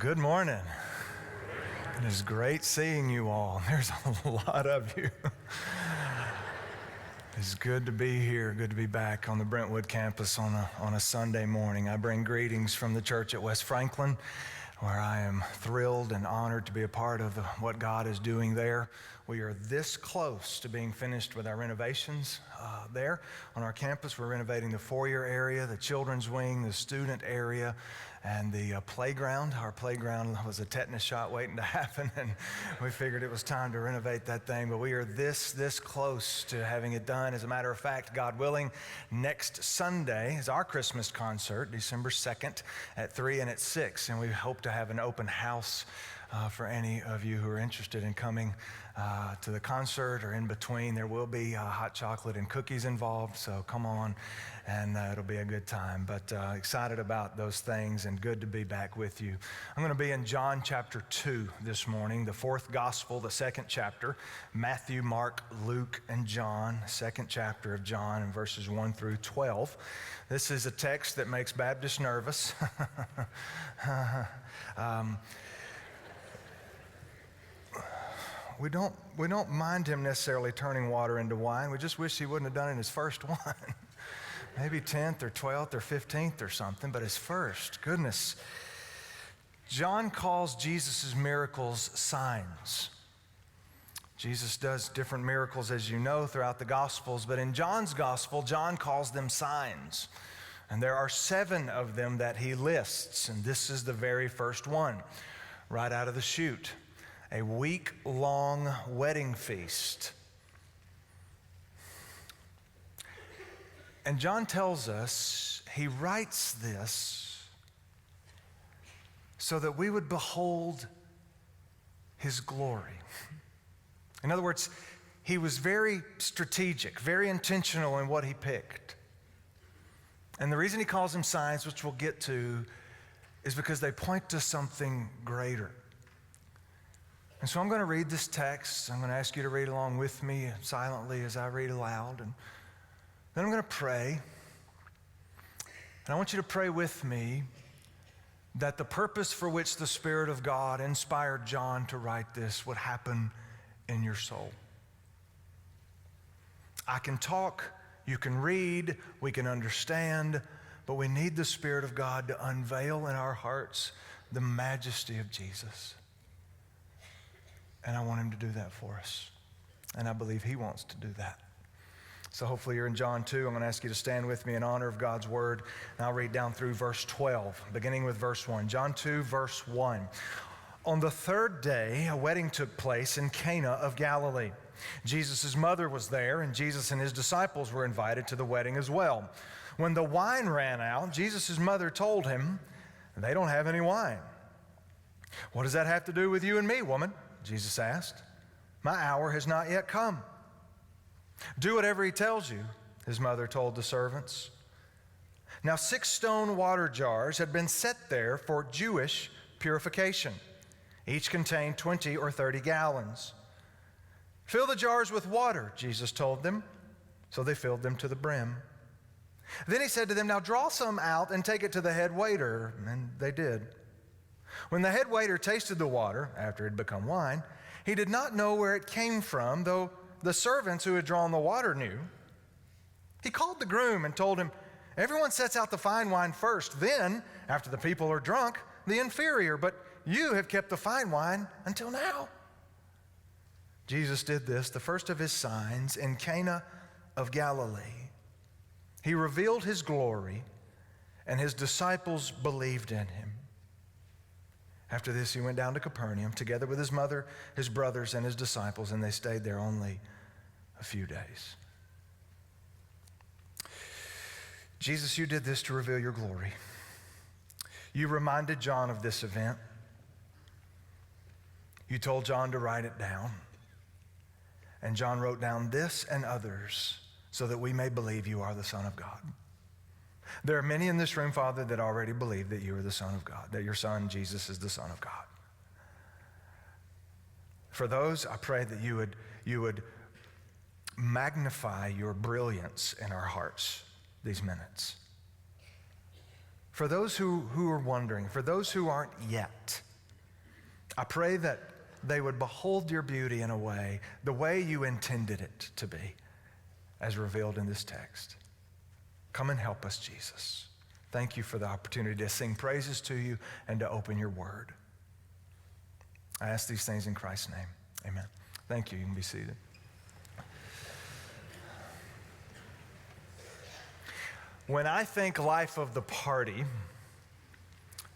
Good morning. It is great seeing you all. There's a lot of you. It's good to be here, good to be back on the Brentwood campus on a Sunday morning. I bring greetings from the church at West Franklin, where I am thrilled and honored to be a part of what God is doing there. We are this close to being finished with our renovations there on our campus. We're renovating the foyer area, the children's wing, the student area, and the playground. Our playground was a tetanus shot waiting to happen, and we figured it was time to renovate that thing. But we are this close to having it done. As a matter of fact, God willing, next Sunday is our Christmas concert, December 2nd at 3 and at 6. And we hope to have an open house for any of you who are interested in coming to the concert or in between. There will be hot chocolate and cookies involved, so come on, and it'll be a good time. But excited about those things and good to be back with you. I'm going to be in John chapter 2 this morning, the fourth gospel, the second chapter, Matthew, Mark, Luke, and John, second chapter of John, and verses 1 through 12. This is a text that makes Baptists nervous. We don't mind him necessarily turning water into wine. We just wish he wouldn't have done it in his first one. Maybe 10th or 12th or 15th or something, but his first, goodness. John calls Jesus' miracles signs. Jesus does different miracles, as you know, throughout the Gospels, but in John's Gospel, John calls them signs. And there are 7 of them that he lists, and this is the very first one, right out of the chute. A week-long wedding feast. And John tells us he writes this so that we would behold his glory. In other words, he was very strategic, very intentional in what he picked. And the reason he calls them signs, which we'll get to, is because they point to something greater. And so I'm going to read this text. I'm going to ask you to read along with me silently as I read aloud. And then I'm going to pray. And I want you to pray with me that the purpose for which the Spirit of God inspired John to write this would happen in your soul. I can talk, you can read, we can understand, but we need the Spirit of God to unveil in our hearts the majesty of Jesus. And I want him to do that for us. And I believe he wants to do that. So hopefully you're in John 2. I'm going to ask you to stand with me in honor of God's word. And I'll read down through verse 12, beginning with verse 1. John 2, verse 1. On the third day, a wedding took place in Cana of Galilee. Jesus' mother was there, and Jesus and his disciples were invited to the wedding as well. When the wine ran out, Jesus' mother told him, "They don't have any wine." "What does that have to do with you and me, woman?" Jesus asked. "My hour has not yet come." "Do whatever he tells you," his mother told the servants. Now 6 stone water jars had been set there for Jewish purification. Each contained 20 or 30 gallons. "Fill the jars with water," Jesus told them. So they filled them to the brim. Then he said to them, "Now draw some out and take it to the head waiter." And they did. When the head waiter tasted the water, after it had become wine, he did not know where it came from, though the servants who had drawn the water knew. He called the groom and told him, "Everyone sets out the fine wine first, then, after the people are drunk, the inferior, but you have kept the fine wine until now." Jesus did this, the first of his signs, in Cana of Galilee. He revealed his glory, and his disciples believed in him. After this, he went down to Capernaum together with his mother, his brothers, and his disciples, and they stayed there only a few days. Jesus, you did this to reveal your glory. You reminded John of this event. You told John to write it down. And John wrote down this and others so that we may believe you are the Son of God. There are many in this room, Father, that already believe that you are the Son of God, that your Son, Jesus, is the Son of God. For those, I pray that you would magnify your brilliance in our hearts these minutes. For those who are wondering, for those who aren't yet, I pray that they would behold your beauty in a way, the way you intended it to be, as revealed in this text. Come and help us, Jesus. Thank you for the opportunity to sing praises to you and to open your word. I ask these things in Christ's name. Amen. Thank you. You can be seated. When I think life of the party,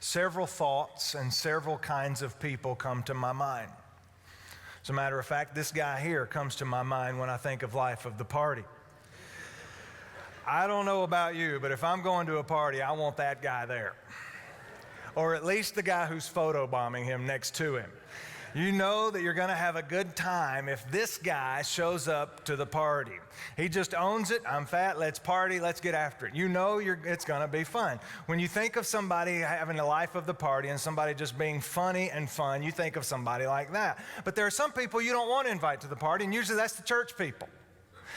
several thoughts and several kinds of people come to my mind. As a matter of fact, this guy here comes to my mind when I think of life of the party. I don't know about you, but if I'm going to a party, I want that guy there. Or at least the guy who's photobombing him next to him. You know that you're going to have a good time if this guy shows up to the party. He just owns it. I'm fat. Let's party. Let's get after it. You know it's going to be fun. When you think of somebody having the life of the party and somebody just being funny and fun, you think of somebody like that. But there are some people you don't want to invite to the party, and usually that's the church people.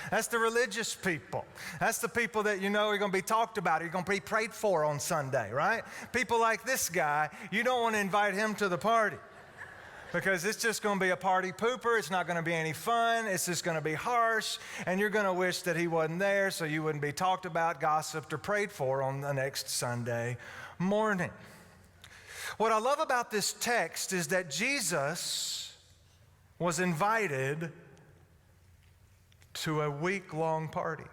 That's the religious people. That's the people that you know are going to be talked about. You're going to be prayed for on Sunday, right? People like this guy, you don't want to invite him to the party. Because it's just going to be a party pooper. It's not going to be any fun. It's just going to be harsh. And you're going to wish that he wasn't there so you wouldn't be talked about, gossiped, or prayed for on the next Sunday morning. What I love about this text is that Jesus was invited to a week-long party.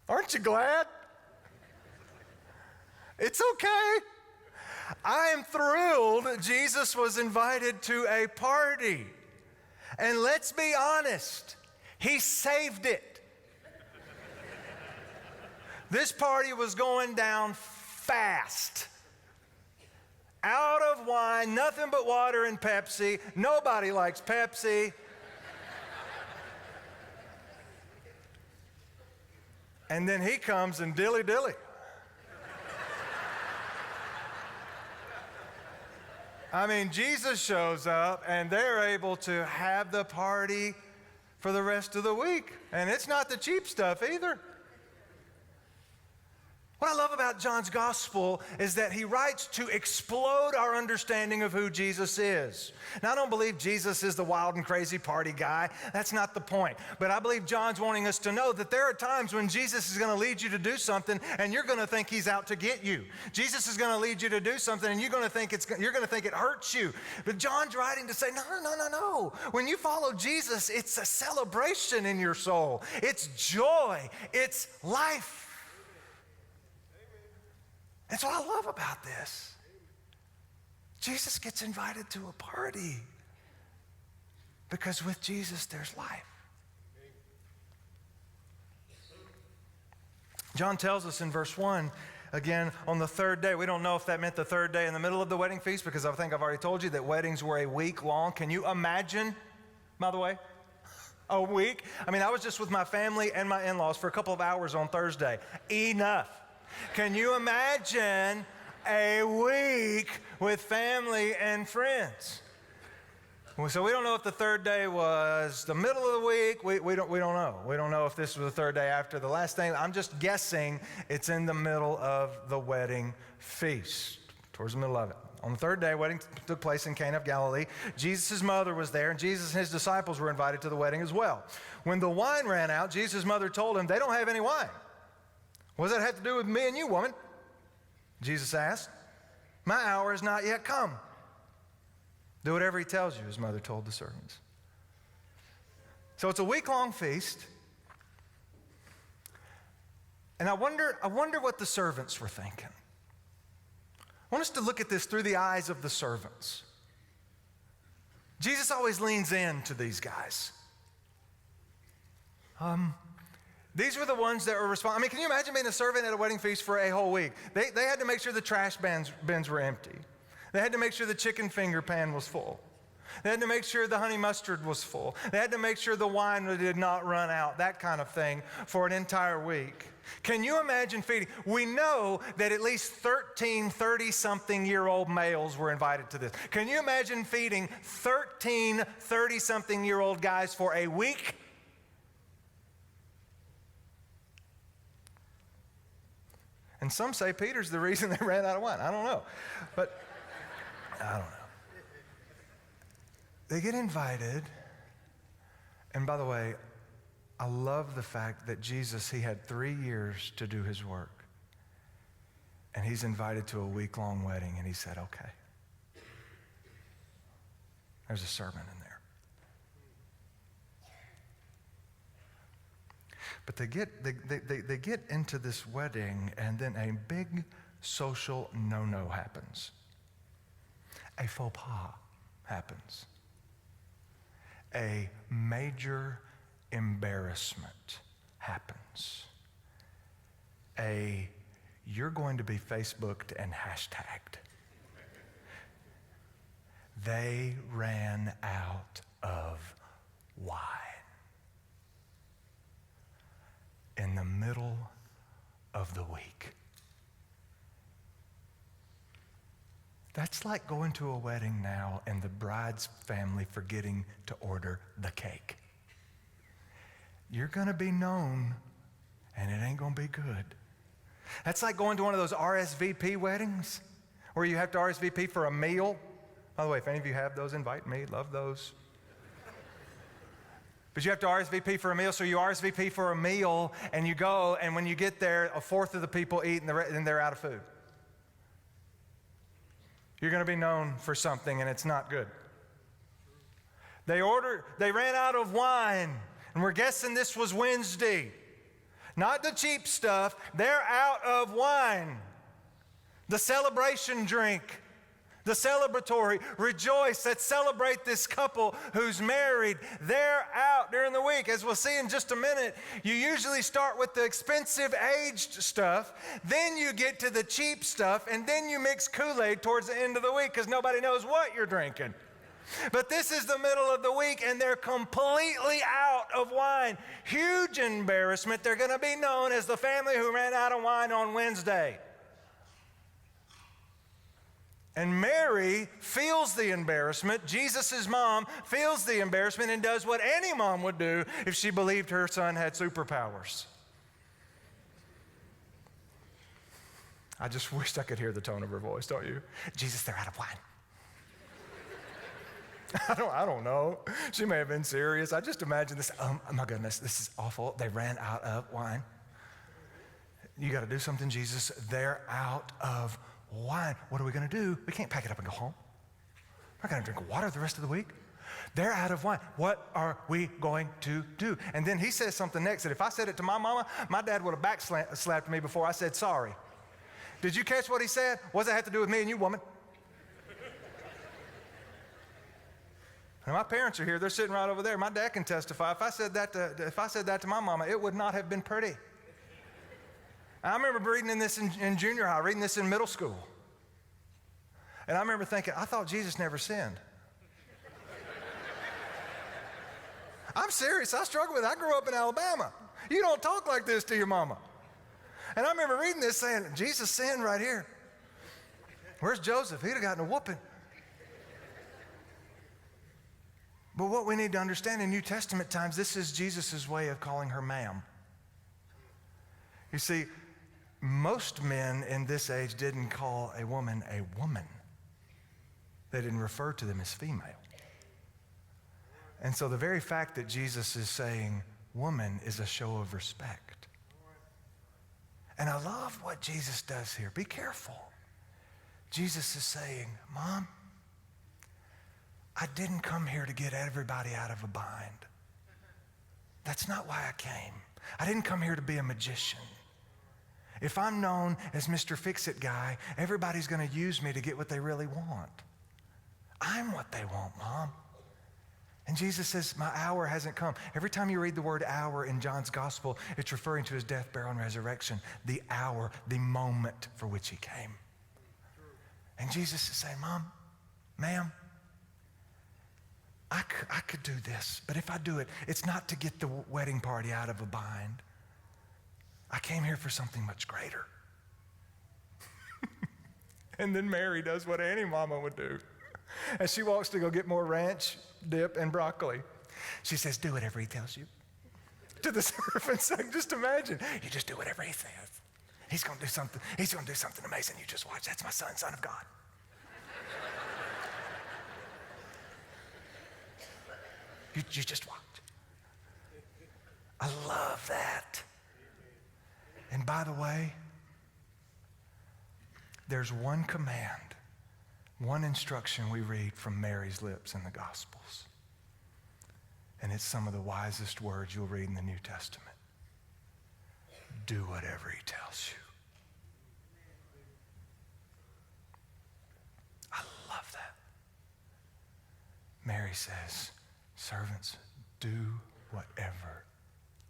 Aren't you glad? It's okay. I am thrilled Jesus was invited to a party. And let's be honest, he saved it. This party was going down fast. Out of wine, nothing but water and Pepsi. Nobody likes Pepsi. And then he comes and dilly-dilly. I mean, Jesus shows up, and they're able to have the party for the rest of the week. And it's not the cheap stuff either. What I love about John's gospel is that he writes to explode our understanding of who Jesus is. Now, I don't believe Jesus is the wild and crazy party guy. That's not the point. But I believe John's wanting us to know that there are times when Jesus is going to lead you to do something and you're going to think he's out to get you. Jesus is going to lead you to do something and you're going to think it hurts you. But John's writing to say, no. When you follow Jesus, it's a celebration in your soul. It's joy. It's life. That's what I love about this. Jesus gets invited to a party because with Jesus there's life. John tells us in verse 1, again, on the third day. We don't know if that meant the third day in the middle of the wedding feast because I think I've already told you that weddings were a week long. Can you imagine, by the way, a week? I mean, I was just with my family and my in-laws for a couple of hours on Thursday. Enough. Can you imagine a week with family and friends? So we don't know if the third day was the middle of the week. We don't know. We don't know if this was the third day after the last thing. I'm just guessing it's in the middle of the wedding feast, towards the middle of it. On the third day, wedding took place in Cana of Galilee. Jesus' mother was there, and Jesus and his disciples were invited to the wedding as well. When the wine ran out, Jesus' mother told him, "They don't have any wine." "What does that have to do with me and you, woman?" Jesus asked. "My hour has not yet come." "Do whatever he tells you," his mother told the servants. So it's a week-long feast. And I wonder what the servants were thinking. I want us to look at this through the eyes of the servants. Jesus always leans in to these guys. These were the ones that were responsible. I mean, can you imagine being a servant at a wedding feast for a whole week? They had to make sure the trash bins were empty. They had to make sure the chicken finger pan was full. They had to make sure the honey mustard was full. They had to make sure the wine did not run out, that kind of thing, for an entire week. Can you imagine feeding? We know that at least 13 30-something-year-old males were invited to this. Can you imagine feeding 13 30-something-year-old guys for a week? And some say Peter's the reason they ran out of wine. I don't know. But I don't know. They get invited. And by the way, I love the fact that Jesus, he had 3 years to do his work. And he's invited to a week-long wedding, and he said, okay. There's a sermon in there. But they get into this wedding, and then a big social no-no happens. A faux pas happens. A major embarrassment happens. You're going to be Facebooked and hashtagged. They ran out of wine in the middle of the week. That's like going to a wedding now and the bride's family forgetting to order the cake. You're going to be known, and it ain't going to be good. That's like going to one of those RSVP weddings where you have to RSVP for a meal. By the way, if any of you have those, invite me. Love those. But you have to RSVP for a meal, so you RSVP for a meal, and you go, and when you get there, a fourth of the people eat, and they're out of food. You're going to be known for something, and it's not good. They ran out of wine, and we're guessing this was Wednesday. Not the cheap stuff. They're out of wine. The celebration drink. The celebratory, rejoice, let's celebrate this couple who's married. They're out during the week. As we'll see in just a minute, you usually start with the expensive aged stuff, then you get to the cheap stuff, and then you mix Kool-Aid towards the end of the week because nobody knows what you're drinking. But this is the middle of the week, and they're completely out of wine. Huge embarrassment. They're going to be known as the family who ran out of wine on Wednesday. And Mary feels the embarrassment. Jesus' mom feels the embarrassment and does what any mom would do if she believed her son had superpowers. I just wished I could hear the tone of her voice, don't you? Jesus, they're out of wine. I don't know. She may have been serious. I just imagine this. Oh my goodness, this is awful. They ran out of wine. You got to do something, Jesus. They're out of wine. What are we going to do? We can't pack it up and go home. We're not going to drink water the rest of the week. They're out of wine. What are we going to do? And then he says something next that if I said it to my mama, my dad would have backslapped me before I said sorry. Did you catch what he said? What does that have to do with me and you, woman? And my parents are here. They're sitting right over there. My dad can testify. If I said that to my mama, it would not have been pretty. I remember reading this in junior high, reading this in middle school. And I remember thinking, I thought Jesus never sinned. I'm serious. I struggle with it. I grew up in Alabama. You don't talk like this to your mama. And I remember reading this saying, Jesus sinned right here. Where's Joseph? He'd have gotten a whooping. But what we need to understand in New Testament times, this is Jesus' way of calling her ma'am. You see, most men in this age didn't call a woman a woman. They didn't refer to them as female. And so the very fact that Jesus is saying woman is a show of respect. And I love what Jesus does here. Be careful. Jesus is saying, Mom, I didn't come here to get everybody out of a bind. That's not why I came. I didn't come here to be a magician. If I'm known as Mr. Fix-It guy, everybody's going to use me to get what they really want. I'm what they want, Mom. And Jesus says, my hour hasn't come. Every time you read the word hour in John's gospel, it's referring to his death, burial, and resurrection. The hour, the moment for which he came. And Jesus is saying, Mom, ma'am, I could do this, but if I do it, it's not to get the wedding party out of a bind. I came here for something much greater. And then Mary does what any mama would do. As she walks to go get more ranch, dip, and broccoli, she says, do whatever he tells you. To the servants, just imagine. You just do whatever he says. He's going to do something. He's going to do something amazing. You just watch. That's my son of God. You just watch. I love that. And by the way, there's one command, one instruction we read from Mary's lips in the Gospels. And it's some of the wisest words you'll read in the New Testament. Do whatever he tells you. I love that. Mary says, servants, do whatever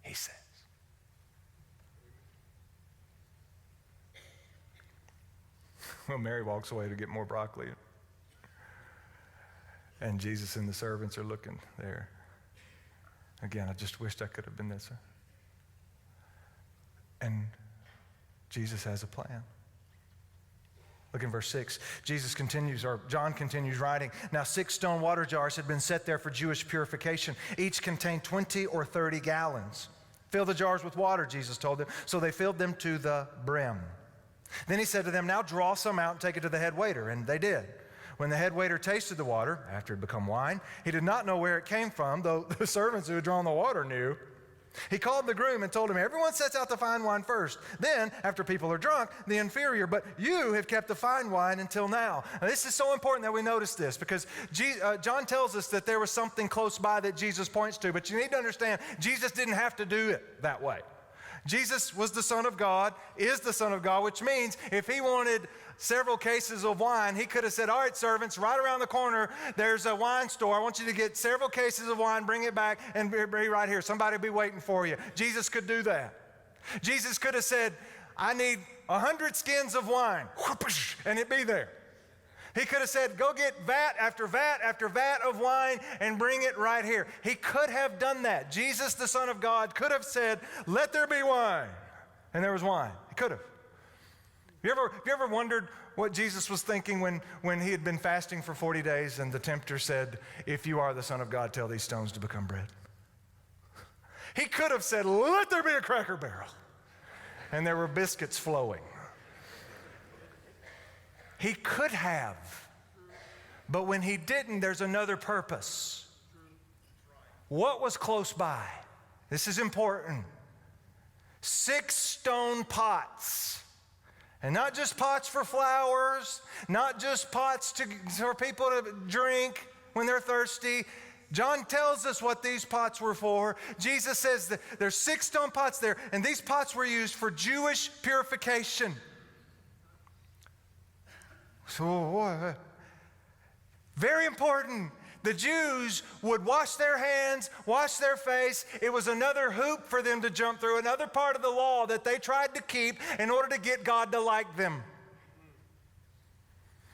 he says. Well, Mary walks away to get more broccoli. And Jesus and the servants are looking there. Again, I just wished I could have been this. And Jesus has a plan. Look in verse 6. John continues writing, now 6 stone water jars had been set there for Jewish purification. Each contained 20 or 30 gallons. Fill the jars with water, Jesus told them. So they filled them to the brim. Then he said to them, now draw some out and take it to the head waiter. And they did. When the head waiter tasted the water, after it had become wine, he did not know where it came from, though the servants who had drawn the water knew. He called the groom and told him, everyone sets out the fine wine first. Then, after people are drunk, the inferior. But you have kept the fine wine until now. Now this is so important that we notice this, because John tells us that there was something close by that Jesus points to. But you need to understand, Jesus didn't have to do it that way. Jesus was the Son of God, is the Son of God, which means if he wanted several cases of wine, he could have said, all right, servants, right around the corner, there's a wine store. I want you to get several cases of wine, bring it back, and be right here. Somebody will be waiting for you. Jesus could do that. Jesus could have said, I need 100 skins of wine, and it'd be there. He could have said, go get vat after vat after vat of wine and bring it right here. He could have done that. Jesus, the Son of God, could have said, let there be wine. And there was wine. He could have. Have you ever wondered what Jesus was thinking when he had been fasting for 40 days and the tempter said, if you are the Son of God, tell these stones to become bread? He could have said, let there be a Cracker Barrel. And there were biscuits flowing. He could have, but when he didn't, there's another purpose. What was close by? This is important. 6 stone pots. And not just pots for flowers, not just pots for people to drink when they're thirsty. John tells us what these pots were for. Jesus says that there's 6 stone pots there, and these pots were used for Jewish purification. So, very important. The Jews would wash their hands, wash their face. It was another hoop for them to jump through, another part of the law that they tried to keep in order to get God to like them.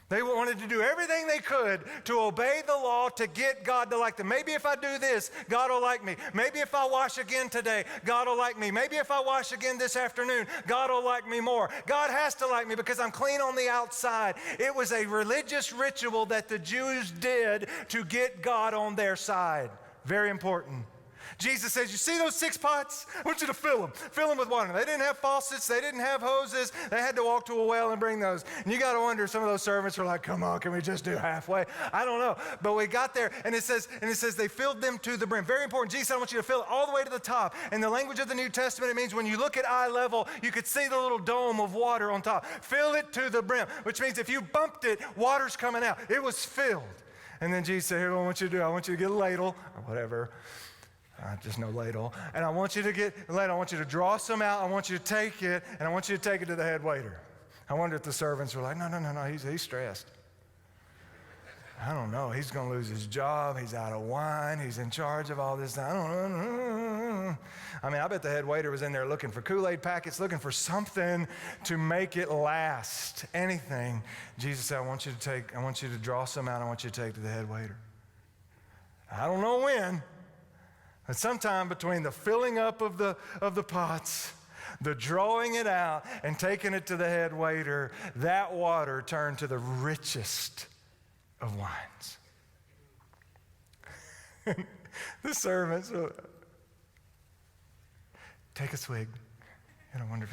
They wanted to do everything they could to obey the law to get God to like them. Maybe if I do this, God will like me. Maybe if I wash again today, God will like me. Maybe if I wash again this afternoon, God will like me more. God has to like me because I'm clean on the outside. It was a religious ritual that the Jews did to get God on their side. Very important. Jesus says, you see those 6 pots? I want you to fill them. Fill them with water. They didn't have faucets. They didn't have hoses. They had to walk to a well and bring those. And you got to wonder, some of those servants were like, come on, can we just do halfway? I don't know. But we got there, and it says they filled them to the brim. Very important. Jesus said, I want you to fill it all the way to the top. In the language of the New Testament, it means when you look at eye level, you could see the little dome of water on top. Fill it to the brim, which means if you bumped it, water's coming out. It was filled. And then Jesus said, here's what I want you to do. I want you to get a ladle, or whatever. Just no ladle. And I want you to get a ladle. I want you to draw some out. I want you to take it, and I want you to take it to the head waiter. I wonder if the servants were like, no, he's stressed. I don't know. He's going to lose his job. He's out of wine. He's in charge of all this. I don't know. I mean, I bet the head waiter was in there looking for Kool-Aid packets, looking for something to make it last. Anything. Jesus said, I want you to draw some out. I want you to take it to the head waiter. I don't know when. But sometime between the filling up of the pots, the drawing it out, and taking it to the head waiter, that water turned to the richest of wines. The servants, take a swig. And I wonder if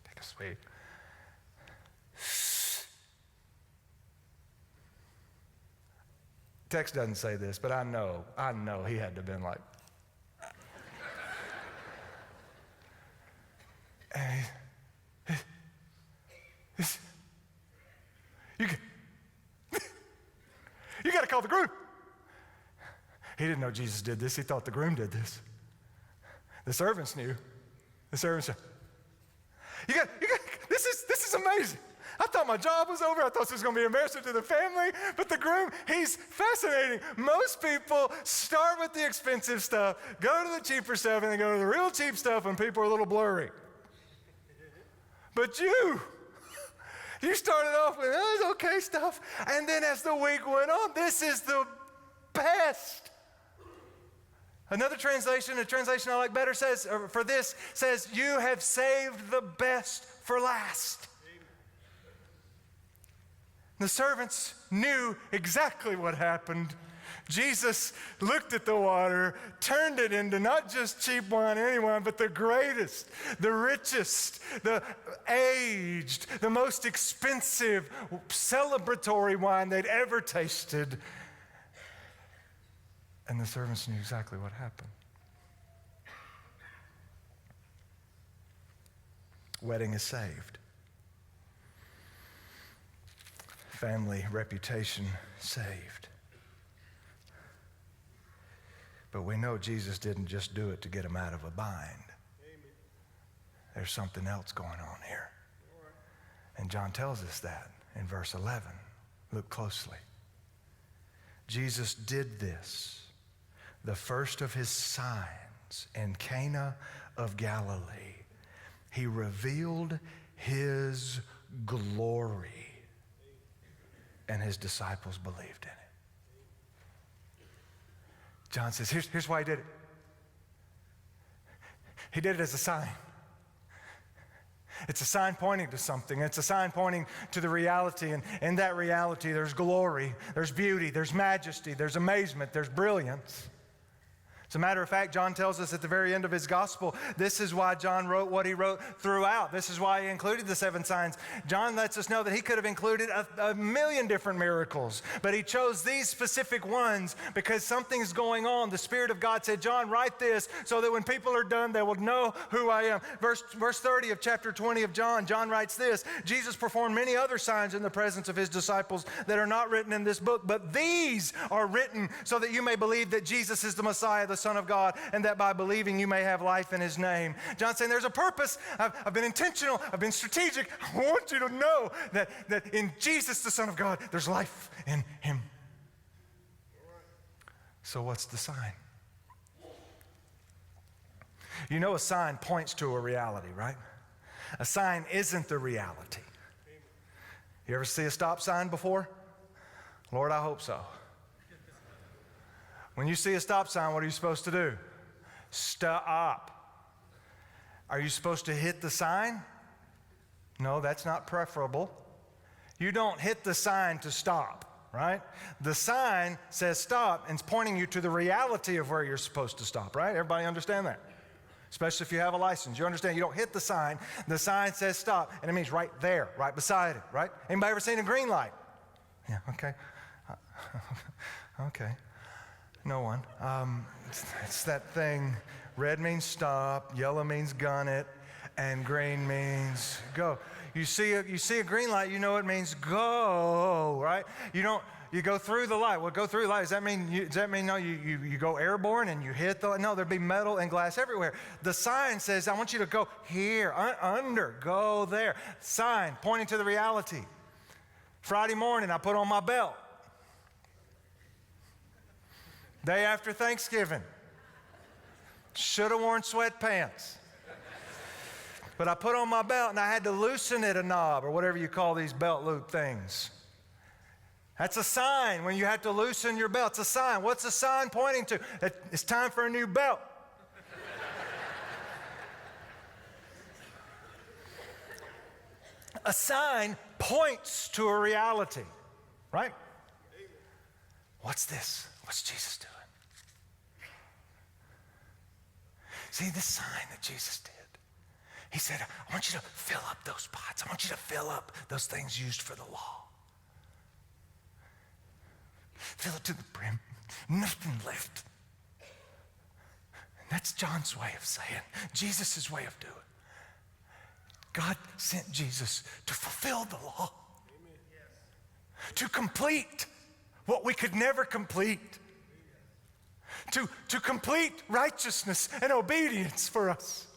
take a swig. text doesn't say this, but I know he had to have been like, and you got to call the groom. He didn't know Jesus did this. He thought the groom did this. The servants knew. The servants said, this is amazing. I thought my job was over. I thought this was going to be embarrassing to the family. But the groom, he's fascinating. Most people start with the expensive stuff, go to the cheaper stuff, and then go to the real cheap stuff when people are a little blurry. But you started off with okay stuff. And then as the week went on, this is the best. Another translation, a translation I like better says, you have saved the best for last. The servants knew exactly what happened. Jesus looked at the water, turned it into not just cheap wine or any wine, but the greatest, the richest, the aged, the most expensive, celebratory wine they'd ever tasted. And the servants knew exactly what happened. Wedding is saved. Family reputation saved. But we know Jesus didn't just do it to get them out of a bind. Amen. There's something else going on here. Right. And John tells us that in verse 11. Look closely. Jesus did this, the first of his signs in Cana of Galilee. He revealed his glory, and his disciples believed in it. John says, here's why he did it. He did it as a sign. It's a sign pointing to something. It's a sign pointing to the reality. And in that reality, there's glory, there's beauty, there's majesty, there's amazement, there's brilliance. As a matter of fact, John tells us at the very end of his gospel, this is why John wrote what he wrote throughout. This is why he included the 7 signs. John lets us know that he could have included a million different miracles, but he chose these specific ones because something's going on. The Spirit of God said, John, write this so that when people are done, they will know who I am. Verse 30 of chapter 20 of John, John writes this, Jesus performed many other signs in the presence of his disciples that are not written in this book, but these are written so that you may believe that Jesus is the Messiah, the Son of God, and that by believing you may have life in his name. John's saying there's a purpose. I've been intentional. I've been strategic. I want you to know that in Jesus, the Son of God, there's life in him. So what's the sign? You know, a sign points to a reality, right? A sign isn't the reality. You ever see a stop sign before? Lord, I hope so. When you see a stop sign, what are you supposed to do? Stop. Are you supposed to hit the sign? No, that's not preferable. You don't hit the sign to stop, right? The sign says stop and it's pointing you to the reality of where you're supposed to stop, right? Everybody understand that? Especially if you have a license. You understand, you don't hit the sign says stop, and it means right there, right beside it, right? Anybody ever seen a green light? Yeah, okay. Okay. No one. It's that thing. Red means stop, yellow means gun it, and green means go. You see a green light, you know it means go, right? You go through the light. Well, go through the light. Does that mean you go airborne and you hit the light? No, there'd be metal and glass everywhere. The sign says, I want you to go here, under, go there. Sign pointing to the reality. Friday morning, I put on my belt. Day after Thanksgiving. Should have worn sweatpants. But I put on my belt and I had to loosen it a knob or whatever you call these belt loop things. That's a sign when you have to loosen your belt. It's a sign. What's the sign pointing to? It's time for a new belt. A sign points to a reality, right? What's this? What's Jesus doing? See, this sign that Jesus did. He said, I want you to fill up those pots. I want you to fill up those things used for the law. Fill it to the brim. Nothing left. And that's John's way of saying, Jesus' way of doing. God sent Jesus to fulfill the law. Amen. To complete what we could never complete. To complete righteousness and obedience for us.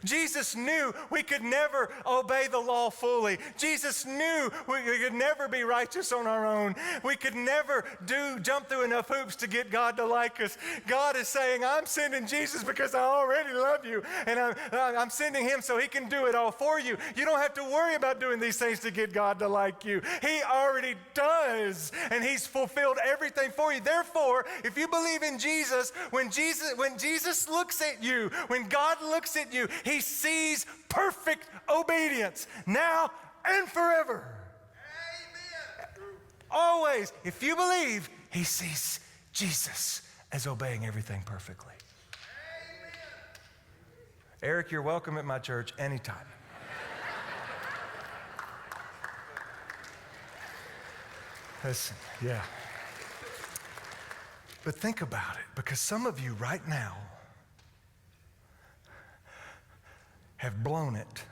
Jesus knew we could never obey the law fully. Jesus knew we could never be righteous on our own. We could never jump through enough hoops to get God to like us. God is saying, I'm sending Jesus because I already love you, and I'm sending him so he can do it all for you. You don't have to worry about doing these things to get God to like you. He already does, and he's fulfilled everything for you. Therefore, if you believe in Jesus, when Jesus looks at you, when God looks at you, he sees perfect obedience now and forever. Amen. Always, if you believe, he sees Jesus as obeying everything perfectly. Amen. Eric, you're welcome at my church anytime. Listen, yeah. But think about it, because some of you right now have blown it.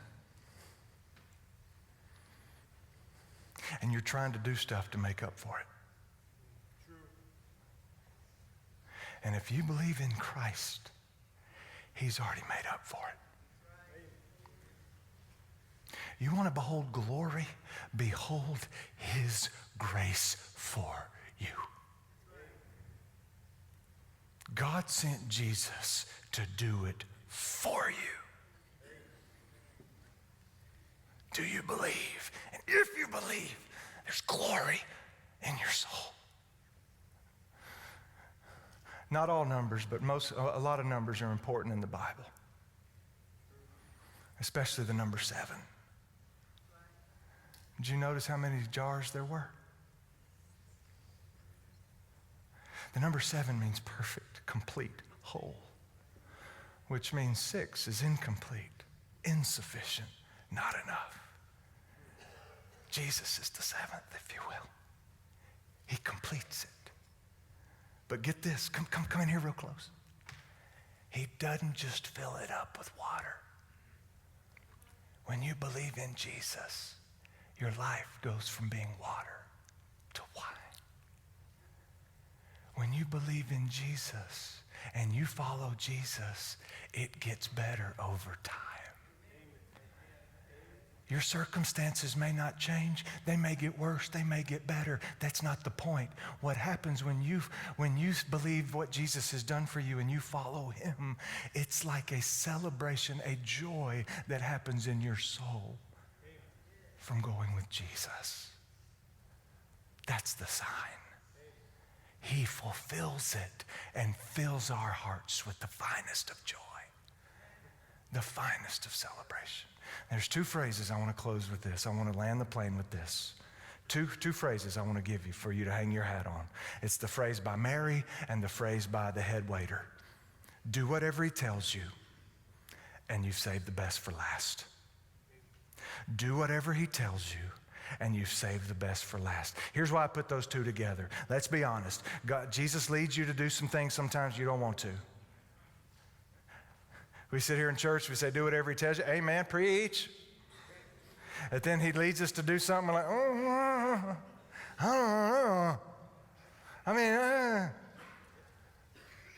And you're trying to do stuff to make up for it. True. And if you believe in Christ, he's already made up for it. You want to behold glory? Behold his grace for you. God sent Jesus to do it for you. Do you believe? And if you believe, there's glory in your soul. Not all numbers, but a lot of numbers are important in the Bible. Especially the number 7. Did you notice how many jars there were? The number 7 means perfect, complete, whole. Which means 6 is incomplete, insufficient, not enough. Jesus is the 7th, if you will. He completes it. But get this, come in here real close. He doesn't just fill it up with water. When you believe in Jesus, your life goes from being water to wine. When you believe in Jesus and you follow Jesus, it gets better over time. Your circumstances may not change. They may get worse. They may get better. That's not the point. What happens when you believe what Jesus has done for you and you follow him, it's like a celebration, a joy that happens in your soul from going with Jesus. That's the sign. He fulfills it and fills our hearts with the finest of joy, the finest of celebration. There's 2 phrases I want to close with this. I want to land the plane with this. Two phrases I want to give you for you to hang your hat on. It's the phrase by Mary and the phrase by the head waiter. Do whatever he tells you, and you've saved the best for last. Do whatever he tells you, and you've saved the best for last. Here's why I put those 2 together. Let's be honest. Jesus leads you to do some things sometimes you don't want to. We sit here in church, we say, do whatever he tells you. Amen, preach. And then he leads us to do something, we're like, oh, I don't know.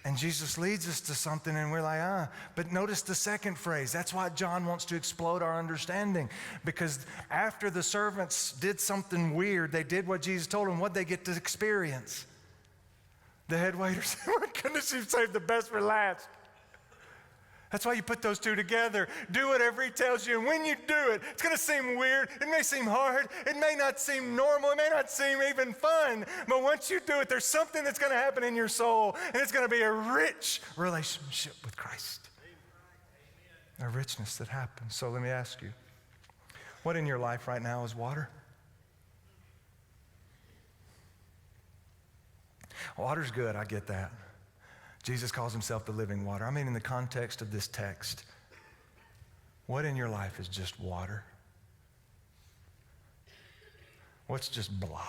And Jesus leads us to something, and we're like, But notice the second phrase. That's why John wants to explode our understanding. Because after the servants did something weird, they did what Jesus told them, what'd they get to experience? The head waiter said, my goodness, you've saved the best for last. That's why you put those 2 together. Do whatever he tells you. And when you do it, it's going to seem weird. It may seem hard. It may not seem normal. It may not seem even fun. But once you do it, there's something that's going to happen in your soul. And it's going to be a rich relationship with Christ. A richness that happens. So let me ask you, what in your life right now is water? Water's good, I get that. Jesus calls himself the living water. I mean, in the context of this text, what in your life is just water? What's just blah?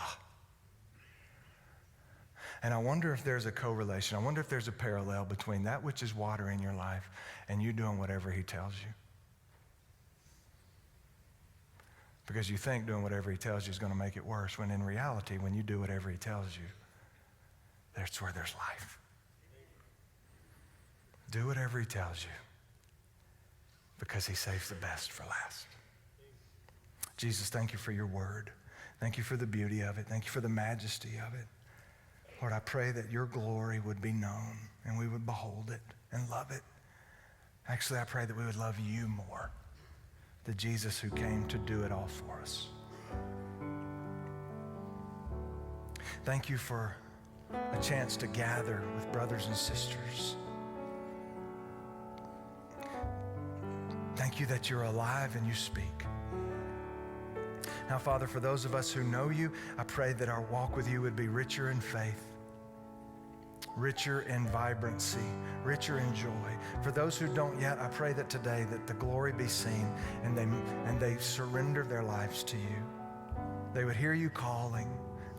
And I wonder if there's a correlation. I wonder if there's a parallel between that which is water in your life and you doing whatever he tells you. Because you think doing whatever he tells you is going to make it worse, when in reality, when you do whatever he tells you, that's where there's life. Do whatever he tells you, because he saves the best for last. Jesus, thank you for your word. Thank you for the beauty of it. Thank you for the majesty of it. Lord, I pray that your glory would be known and we would behold it and love it. Actually, I pray that we would love you more, the Jesus who came to do it all for us. Thank you for a chance to gather with brothers and sisters. Thank you that you're alive and you speak. Now, Father, for those of us who know you, I pray that our walk with you would be richer in faith, richer in vibrancy, richer in joy. For those who don't yet, I pray that today that the glory be seen and they surrender their lives to you. They would hear you calling.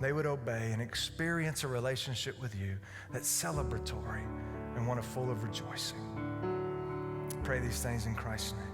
They would obey and experience a relationship with you that's celebratory and one full of rejoicing. I pray these things in Christ's name.